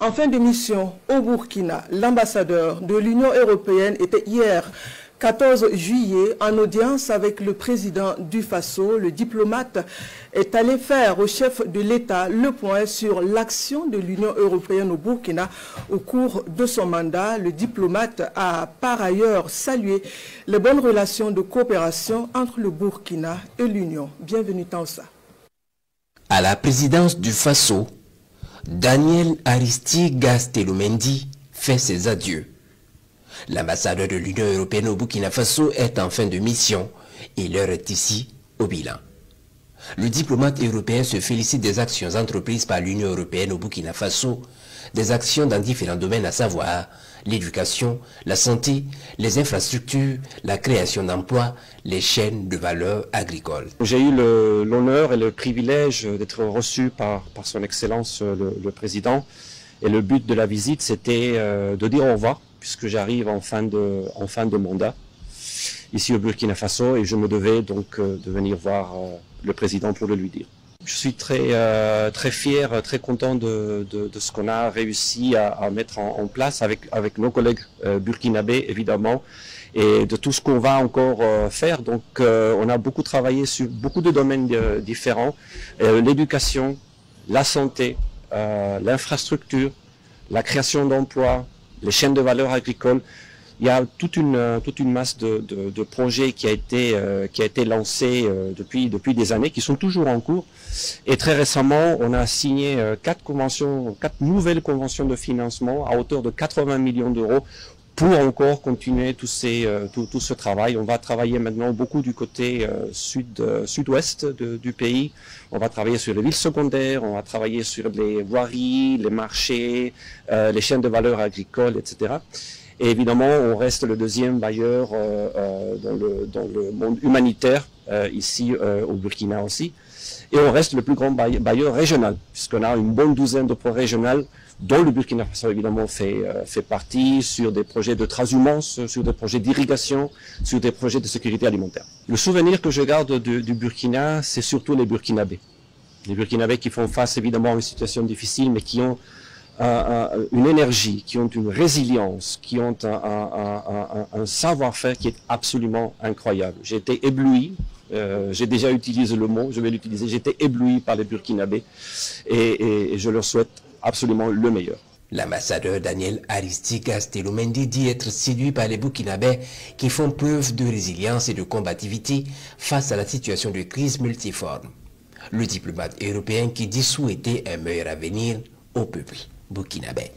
En fin de mission au Burkina, l'ambassadeur de l'Union européenne était hier 14 juillet en audience avec le président du Faso. Le diplomate est allé faire au chef de l'État le point sur l'action de l'Union européenne au Burkina au cours de son mandat. Le diplomate a par ailleurs salué les bonnes relations de coopération entre le Burkina et l'Union. Bienvenue Tansa. À la présidence du Faso, Daniel Aristide Teloumendi fait ses adieux. L'ambassadeur de l'Union européenne au Burkina Faso est en fin de mission et l'heure est ici au bilan. Le diplomate européen se félicite des actions entreprises par l'Union européenne au Burkina Faso, des actions dans différents domaines à savoir l'éducation, la santé, les infrastructures, la création d'emplois, les chaînes de valeur agricole. J'ai eu l'honneur et le privilège d'être reçu par son Excellence le Président. Et le but de la visite, c'était de dire au revoir, puisque j'arrive en fin de mandat ici au Burkina Faso, et je me devais donc de venir voir le Président pour le lui dire. Je suis très fier, très content de ce qu'on a réussi à mettre en place avec nos collègues burkinabés, évidemment, et de tout ce qu'on va encore faire. Donc on a beaucoup travaillé sur beaucoup de domaines différents, l'éducation, la santé, l'infrastructure, la création d'emplois, les chaînes de valeur agricole. Il y a toute une masse de projets qui a été lancée depuis des années, qui sont toujours en cours. Et très récemment, on a signé 4 nouvelles conventions de financement à hauteur de 80 millions d'euros pour encore continuer tout ce travail. On va travailler maintenant beaucoup du côté sud-ouest du pays. On va travailler sur les villes secondaires, on va travailler sur les voiries, les marchés, les chaînes de valeur agricole, etc. Et évidemment, on reste le deuxième bailleur dans le monde humanitaire, ici au Burkina aussi. Et on reste le plus grand bailleur régional, puisqu'on a une bonne douzaine de projets régionaux, dont le Burkina Faso évidemment fait partie, sur des projets de transhumance, sur des projets d'irrigation, sur des projets de sécurité alimentaire. Le souvenir que je garde du Burkina, c'est surtout les Burkinabés. Les Burkinabés qui font face évidemment à une situation difficile, mais qui ont une énergie, qui ont une résilience, qui ont un savoir-faire qui est absolument incroyable. J'ai été ébloui, j'ai déjà utilisé le mot, je vais l'utiliser, j'ai été ébloui par les Burkinabés et je leur souhaite absolument le meilleur. L'ambassadeur Daniel Aristide Teloumendi dit être séduit par les Burkinabés qui font preuve de résilience et de combativité face à la situation de crise multiforme. Le diplomate européen qui dit souhaiter un meilleur avenir au peuple burkinabé.